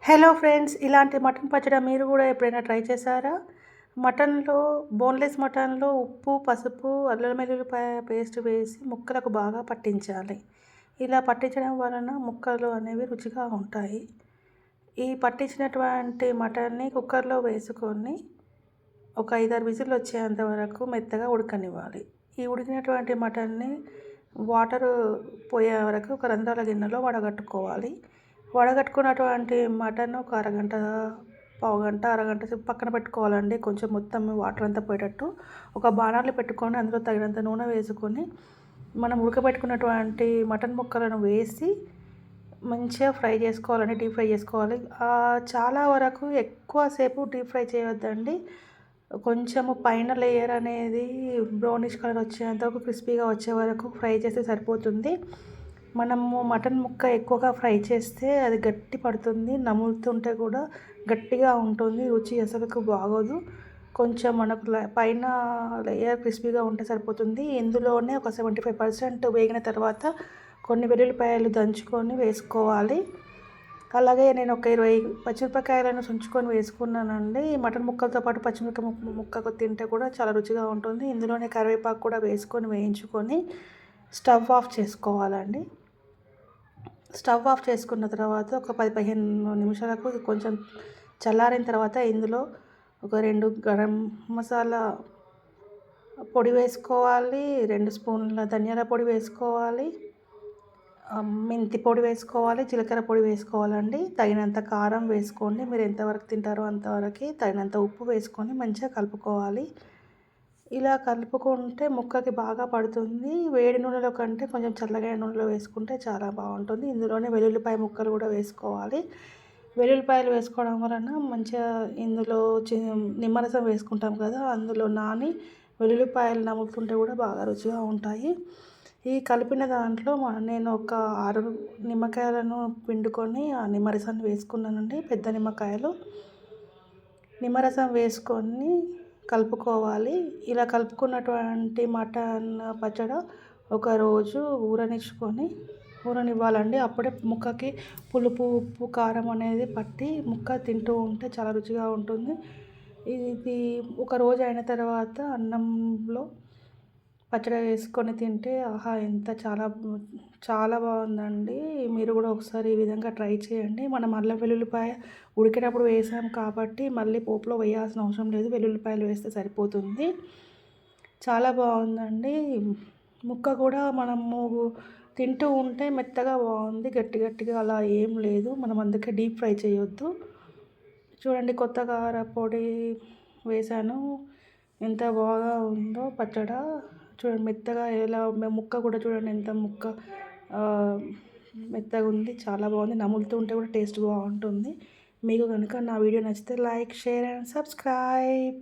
Hello friends, ఇలాంటి mutton పచ్చడి మీరు కూడా ఎప్పుడైనా ట్రై చేశారా? మటన్‌లో బోన్‌లెస్ మటన్‌లో ఉప్పు, పసుపు, అల్లం వెల్లుల్లిపాయ పేస్ట్ వేసి ముక్కలకు బాగా పట్టించాలి. ఇలా పట్టించడం వలన ముక్కలు అనేవి రుచిగా ఉంటాయి. ఈ పట్టించినటువంటి మటన్‌ని కుక్కర్‌లో వేసుకొని ఒక 5, 6 విజిల్లు వచ్చేంత వరకు మెత్తగా ఉడకనివ్వాలి. ఈ ఉడికినటువంటి మటన్‌ని వాటరు పోయే వరకు ఒక రంధ్రాల గిన్నెలో వడగట్టుకోవాలి. వడగట్టుకున్నటువంటి మటన్ ఒక అరగంట, పావుగంట, అరగంట సేపు పక్కన పెట్టుకోవాలండి. కొంచెం మొత్తం వాటర్ అంతా పోయేటట్టు. ఒక బాణాలు పెట్టుకొని అందులో తగినంత నూనె వేసుకొని మనం ఉడకబెట్టుకున్నటువంటి మటన్ ముక్కలను వేసి మంచిగా ఫ్రై చేసుకోవాలండి. డీప్ ఫ్రై చేసుకోవాలి. చాలా వరకు ఎక్కువ సేపు డీప్ ఫ్రై చేయొద్దండి. కొంచెము పైన లేయర్ అనేది బ్రౌనిష్ కలర్ వచ్చేంత వరకు క్రిస్పీగా వచ్చే వరకు ఫ్రై చేస్తే సరిపోతుంది. మనము మటన్ ముక్క ఎక్కువగా ఫ్రై చేస్తే అది గట్టి పడుతుంది. నములుతుంటే కూడా గట్టిగా ఉంటుంది. రుచి అసలుకు బాగోదు. కొంచెం మనకు పైన లేయర్ క్రిస్పీగా ఉంటే సరిపోతుంది. ఇందులోనే ఒక 75% వేగిన తర్వాత కొన్ని వెల్లుల్లిపాయలు దంచుకొని వేసుకోవాలి. అలాగే నేను ఒక 20 పచ్చిమిరపకాయలను తుంచుకొని వేసుకున్నానండి. మటన్ ముక్కలతో పాటు పచ్చిమిరపకాయ ముక్కకు తింటే కూడా చాలా రుచిగా ఉంటుంది. ఇందులోనే కరివేపాకు కూడా వేసుకొని వేయించుకొని స్టవ్ ఆఫ్ చేసుకోవాలండి. స్టవ్ ఆఫ్ చేసుకున్న తర్వాత ఒక 10-15 నిమిషాలకు కొంచెం చల్లారిన తర్వాత ఇందులో ఒక 2 గరం మసాలా పొడి వేసుకోవాలి. 2 స్పూన్ల ధనియాల పొడి వేసుకోవాలి. మెంతి పొడి వేసుకోవాలి. జీలకర్ర పొడి వేసుకోవాలండి. తగినంత కారం వేసుకోండి. మీరు ఎంతవరకు తింటారో అంతవరకు. తగినంత ఉప్పు వేసుకొని మంచిగా కలుపుకోవాలి. ఇలా కలుపుకుంటే ముక్కకి బాగా పడుతుంది. వేడి నూనెలో కంటే కొంచెం చల్లగా నూనెలో వేసుకుంటే చాలా బాగుంటుంది. ఇందులోనే వెల్లుల్లిపాయ ముక్కలు కూడా వేసుకోవాలి. వెల్లుల్లిపాయలు వేసుకోవడం వలన మంచిగా ఇందులో నిమ్మరసం వేసుకుంటాం కదా, అందులో నాని వెల్లుల్లిపాయలు నములుతుంటే కూడా బాగా రుచిగా ఉంటాయి. ఈ కలిపిన దాంట్లో నేను ఒక 6 నిమ్మకాయలను పిండుకొని ఆ నిమ్మరసాన్ని వేసుకున్నానండి. పెద్ద నిమ్మకాయలు. నిమ్మరసం వేసుకొని కలుపుకోవాలి. ఇలా కలుపుకున్నటువంటి మటన్ పచ్చడి ఒకరోజు ఊరనివ్వాలండి. అప్పుడే ముక్కకి పులుపు, ఉప్పు, కారం అనేది పట్టి ముక్క తింటూ ఉంటే చాలా రుచిగా ఉంటుంది. ఇది ఒక రోజు అయిన తర్వాత అన్నంలో పచ్చడి వేసుకొని తింటే ఆహా! చాలా బాగుందండి. మీరు కూడా ఒకసారి ఈ విధంగా ట్రై చేయండి. మనం అల్లం వెల్లుల్లిపాయ ఉడికేటప్పుడు వేసాం కాబట్టి మళ్ళీ పోపులో వేయాల్సిన అవసరం లేదు. వెల్లుల్లిపాయలు వేస్తే సరిపోతుంది. చాలా బాగుందండి. ముక్క కూడా మనము తింటూ ఉంటే మెత్తగా బాగుంది. గట్టిగా అలా ఏం లేదు. మనం అందుకే డీప్ ఫ్రై చేయొద్దు. చూడండి, కొత్త కారపొడి వేసాను. ఎంత బాగా ఉందో పచ్చడి. చూడండి మెత్తగా ఎలా ముక్క కూడా చూడండి ఎంత మెత్తగా ఉంది. చాలా బాగుంది. నములుతూ ఉంటే కూడా టేస్ట్ బాగుంటుంది. మీకు కనుక నా వీడియో నచ్చితే లైక్, షేర్ అండ్ సబ్స్క్రైబ్.